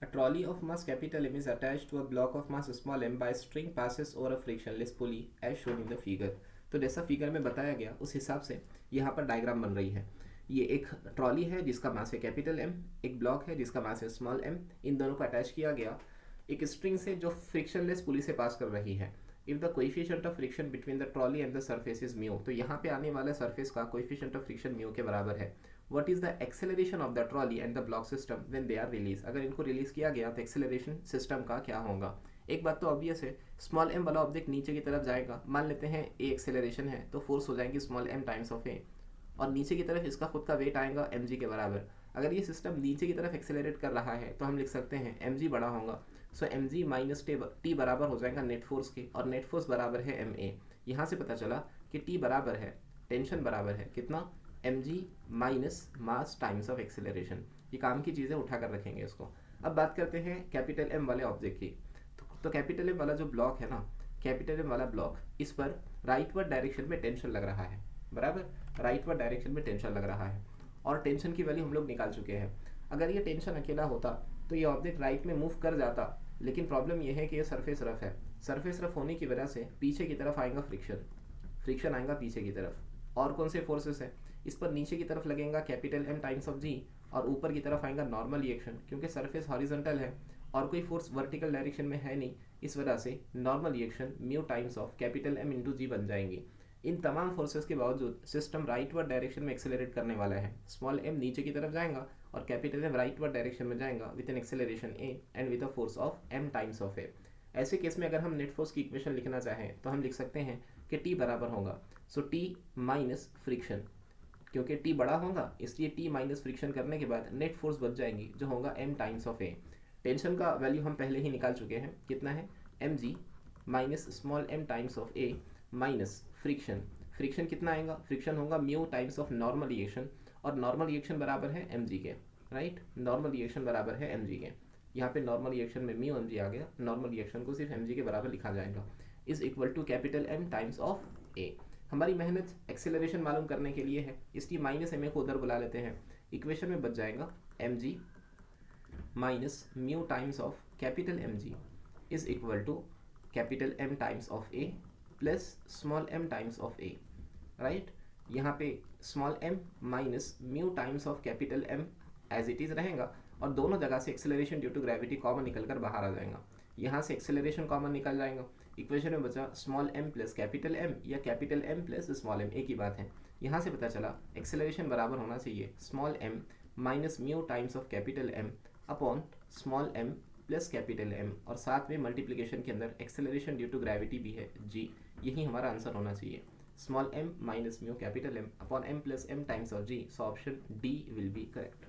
A trolley of mass capital M is attached to a block of mass small m by string passes over a frictionless pulley as shown in the figure। तो जैसा figure में बताया गया उस हिसाब से यहाँ पर डायग्राम बन रही है। ये एक ट्रॉली है जिसका मास है कैपिटल एम, एक ब्लॉक है जिसका मास है स्मॉल एम, इन दोनों को अटैच किया गया एक स्ट्रिंग से जो फ्रिक्शनलेस पुली से पास कर रही है। If the coefficient of friction between the trolley and the surface is mu, तो यहाँ पे आने वाला सरफेस का कोएफिशिएंट ऑफ फ्रिक्शन म्यू के बराबर है। What is the acceleration of the trolley and the block system when they are release, अगर इनको रिलीज किया गया तो एक्सेलरेशन सिस्टम का क्या होगा। एक बात तो ऑब्वियस है, स्मॉल एम वाला ऑब्जेक्ट नीचे की तरफ जाएगा, मान लेते हैं ए एक्सेलरेशन है तो फोर्स हो जाएगी स्मॉल एम टाइम्स ऑफ ए, और नीचे की तरफ इसका खुद का वेट आएगा एम के बराबर। अगर ये सिस्टम नीचे की तरफ एक्सेलरेट कर रहा है तो हम लिख सकते हैं एम बड़ा होगा, सो एम माइनस टी बराबर हो जाएगा नेट फोर्स के, और नेट फोर्स बराबर है एम ए। यहाँ से पता चला कि टी बराबर है, टेंशन बराबर है कितना, m minus mass times of acceleration. ये काम की चीज़ें उठा कर रखेंगे इसको। अब बात करते हैं कैपिटल एम वाले ऑब्जेक्ट की। तो कैपिटल एम वाला जो ब्लॉक है ना, कैपिटल एम वाला ब्लॉक, इस पर राइटवर्ड डायरेक्शन में टेंशन लग रहा है, बराबर, राइटवर्ड डायरेक्शन में टेंशन लग रहा है, और टेंशन की वैल्यू हम लोग निकाल चुके हैं। अगर ये टेंशन अकेला होता तो ये ऑब्जेक्ट राइट में मूव कर जाता, लेकिन प्रॉब्लम ये है कि ये सरफेस रफ है। सरफेस रफ होने की वजह से पीछे की तरफ आएगा फ्रिक्शन आएगा पीछे की तरफ। और कौन से फोर्सेस है, इस पर नीचे की तरफ लगेगा कैपिटल एम टाइम्स ऑफ जी, और ऊपर की तरफ आएगा नॉर्मल रिएक्शन, क्योंकि सरफेस हॉरिजॉन्टल है और कोई फोर्स वर्टिकल डायरेक्शन में है नहीं, इस वजह से normal reaction mu times of capital M into g बन जाएंगी। इन तमाम फोर्सेस के बावजूद सिस्टम राइटवर्ड डायरेक्शन में एक्सेलरेट करने वाला है। स्मॉल एम नीचे की तरफ जाएगा और कैपिटल एम राइटवर्ड डायरेक्शन में जाएगा with an acceleration a and with a force of M times of a. ऐसे केस में अगर हम नेट फोर्स की इक्वेशन लिखना चाहें तो हम लिख सकते हैं कि टी बराबर होगा, सो टी माइनस फ्रिक्शन, क्योंकि टी बड़ा होगा इसलिए टी माइनस फ्रिक्शन करने के बाद नेट फोर्स बच जाएंगी जो होगा m times of a. Tension का वैल्यू हम पहले ही निकाल चुके हैं, कितना है, m g minus small m times of a minus friction कितना आएगा, फ्रिक्शन होगा mu times of normal reaction, और नॉर्मल रिएक्शन बराबर है एम के, राइट, नॉर्मल रिएक्शन बराबर है एम के। यहाँ पे नॉर्मल रिएक्शन में म्यू एम आ गया, नॉर्मल रिएक्शन को सिर्फ एम के बराबर लिखा जाएगा, is equal to capital M times of a. हमारी मेहनत एक्सेलरेशन मालूम करने के लिए है, इसलिए माइनस एम ए को उधर बुला लेते हैं। इक्वेशन में बच जाएगा m g minus mu times of capital m g is equal to capital M times of a plus small m times of a, right. यहाँ पे small m minus mu times of capital m as it is रहेगा, और दोनों जगह से acceleration due to gravity common निकल कर बाहर आ जाएगा। यहाँ से एक्सेलरेशन कॉमन निकल जाएगा, इक्वेशन में बचा small m plus capital M या capital M plus small m, एक ही बात है। यहाँ से पता चला एक्सेलरेशन बराबर होना चाहिए small m minus mu times of capital m upon small m plus capital m, और साथ में मल्टीप्लिकेशन के अंदर एक्सेलरेशन ड्यू टू ग्रेविटी भी है जी। यही हमारा आंसर होना चाहिए, small m minus mu capital m upon m plus m times of g. So option D will be correct.